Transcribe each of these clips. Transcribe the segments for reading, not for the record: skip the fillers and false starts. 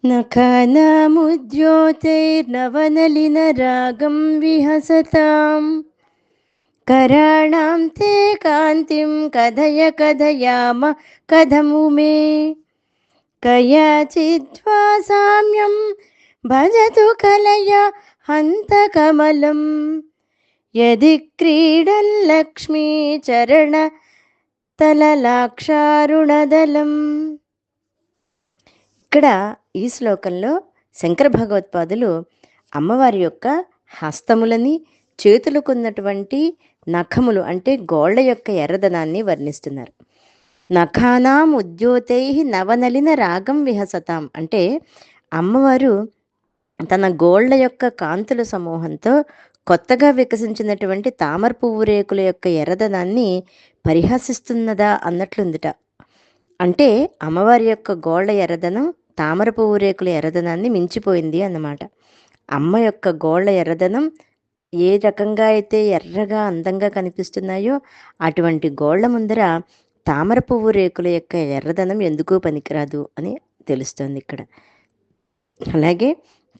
నఖనాముద్యోతైర్నవనలినరాగం విహసతాం कराणां ते कान्तिं कथय कथयाम कथमु मे कयाचिद्वा साम्यं भजतु कलया हन्तकमलं यदि क्रीडल्लक्ष्मी చరణతలలాక్షారుణదలం. ఇక్కడ ఈ శ్లోకంలో శంకర భగవత్పాదులు అమ్మవారి యొక్క హస్తములని, చేతులకున్నటువంటి నఖములు అంటే గోళ్ల యొక్క ఎర్రదనాన్ని వర్ణిస్తున్నారు. నఖానాం ఉద్యోతై నవనలిన రాగం విహసతాం అంటే అమ్మవారు తన గోళ్ల యొక్క కాంతుల సమూహంతో కొత్తగా వికసించినటువంటి తామర పువ్వు రేకుల యొక్క ఎర్రదనాన్ని పరిహాసిస్తున్నదా అన్నట్లుందిట. అంటే అమ్మవారి యొక్క గోళ్ల ఎర్రదనం తామర పువ్వు రేకుల ఎర్రదనాన్ని మించిపోయింది అన్నమాట. అమ్మ యొక్క గోళ్ల ఎర్రదనం ఏ రకంగా అయితే ఎర్రగా అందంగా కనిపిస్తున్నాయో అటువంటి గోళ్ల ముందర తామర పువ్వు రేకుల యొక్క ఎర్రదనం ఎందుకు పనికిరాదు అని తెలుస్తోంది ఇక్కడ. అలాగే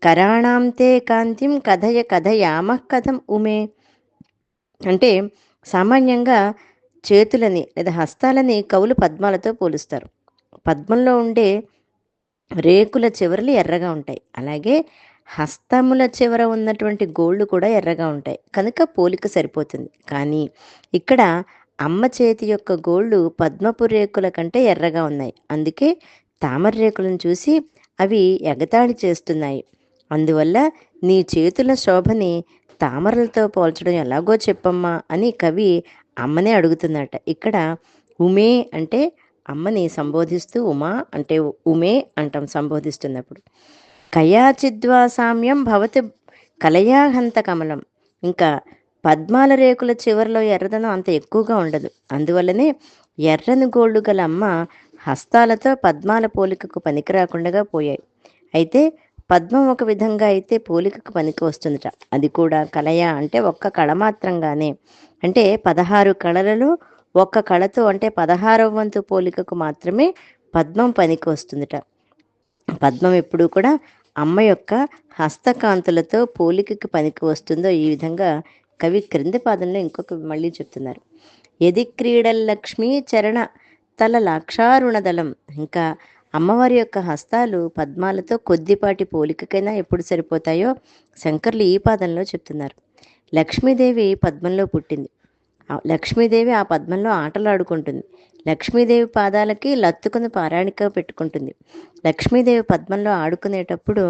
కరాణాంతే కాంతిం కథయ కథయామ కథం ఉమే అంటే సామాన్యంగా చేతులని లేదా హస్తాలని కవులు పద్మాలతో పోలుస్తారు. పద్మంలో ఉండే రేకుల చివరలు ఎర్రగా ఉంటాయి. అలాగే హస్తముల చివర ఉన్నటువంటి గోళ్ళు కూడా ఎర్రగా ఉంటాయి. కనుక పోలిక సరిపోతుంది. కానీ ఇక్కడ అమ్మ చేతి యొక్క గోళ్ళు పద్మపు రేకుల కంటే ఎర్రగా ఉన్నాయి. అందుకే తామర రేకులను చూసి అవి ఎగతాళి చేస్తున్నాయి. అందువల్ల నీ చేతుల శోభని తామరలతో పోల్చడం ఎలాగో చెప్పమ్మా అని కవి అమ్మనే అడుగుతున్నట. ఇక్కడ ఉమే అంటే అమ్మని సంబోధిస్తూ, ఉమా అంటే ఉమే అంటాం సంబోధిస్తున్నప్పుడు. కయాచిద్వా సామ్యం భవతి కలయాహంత కమలం ఇంకా పద్మాల రేకుల చివరిలో ఎర్రదనం అంత ఎక్కువగా ఉండదు. అందువల్లనే ఎర్రని గోళ్ళు గల అమ్మ హస్తాలతో పద్మాల పోలికకు పనికి రాకుండా పోయాయి. అయితే పద్మం ఒక విధంగా అయితే పోలికకు పనికి వస్తుందట. అది కూడా కలయ అంటే ఒక్క కళ మాత్రంగానే. అంటే 16 కళలలో ఒక్క కళతో అంటే 16వ వంతు పోలికకు మాత్రమే పద్మం పనికి వస్తుందట. పద్మం ఎప్పుడూ కూడా అమ్మ యొక్క హస్తకాంతులతో పోలికకి పనికి వస్తుందో ఈ విధంగా కవి క్రింది పాదంలో ఇంకొక మళ్ళీ చెప్తున్నారు. యది క్రీడల్లక్ష్మీ చరణ తల లాక్షారుణదలం ఇంకా అమ్మవారి యొక్క హస్తాలు పద్మాలతో కొద్దిపాటి పోలికకైనా ఎప్పుడు సరిపోతాయో శంకర్లు ఈ పాదంలో చెప్తున్నారు. లక్ష్మీదేవి పద్మంలో పుట్టింది. లక్ష్మీదేవి ఆ పద్మంలో ఆటలాడుకుంటుంది. లక్ష్మీదేవి పాదాలకి లత్తుకుని పారాణిక పెట్టుకుంటుంది. లక్ష్మీదేవి పద్మంలో ఆడుకునేటప్పుడు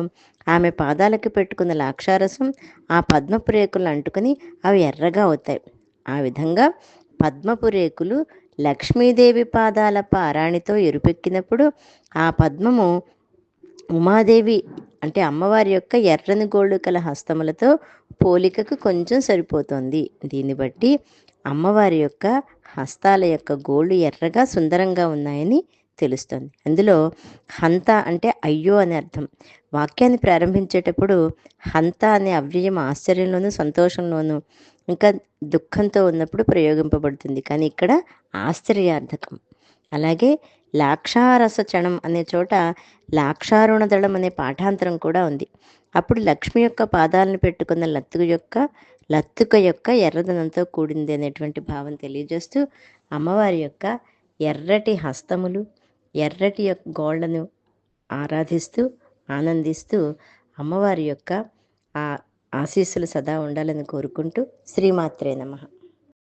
ఆమె పాదాలకి పెట్టుకున్న లాక్షారసం ఆ పద్మపు రేకులు అంటుకుని అవి ఎర్రగా అవుతాయి. ఆ విధంగా పద్మపు రేకులు లక్ష్మీదేవి పాదాల పారాణితో ఎరుపెక్కినప్పుడు ఆ పద్మము ఉమాదేవి అంటే అమ్మవారి యొక్క ఎర్రని గోళ్ళు కల హస్తములతో పోలికకు కొంచెం సరిపోతుంది. దీన్ని బట్టి అమ్మవారి యొక్క హస్తాల యొక్క గోళ్ళు ఎర్రగా సుందరంగా ఉన్నాయని తెలుస్తుంది. అందులో హంత అంటే అయ్యో అని అర్థం. వాక్యాన్ని ప్రారంభించేటప్పుడు హంత అనే అవ్యయం ఆశ్చర్యంలోనూ సంతోషంలోనూ ఇంకా దుఃఖంతో ఉన్నప్పుడు ప్రయోగింపబడుతుంది. కానీ ఇక్కడ ఆశ్చర్యార్థకం. అలాగే లాక్షారస చణం అనే చోట లాక్షారుణదళం అనే పాఠాంతరం కూడా ఉంది. అప్పుడు లక్ష్మి యొక్క పాదాలను పెట్టుకున్న లత్తుక యొక్క ఎర్రదనంతో కూడింది అనేటువంటి భావం తెలియజేస్తూ అమ్మవారి యొక్క ఎర్రటి హస్తములు, ఎర్రటి యొక్క గోళ్లను ఆరాధిస్తూ ఆనందిస్తూ అమ్మవారి యొక్క ఆ ఆశీస్సులు సదా ఉండాలని కోరుకుంటూ శ్రీమాత్రే నమః.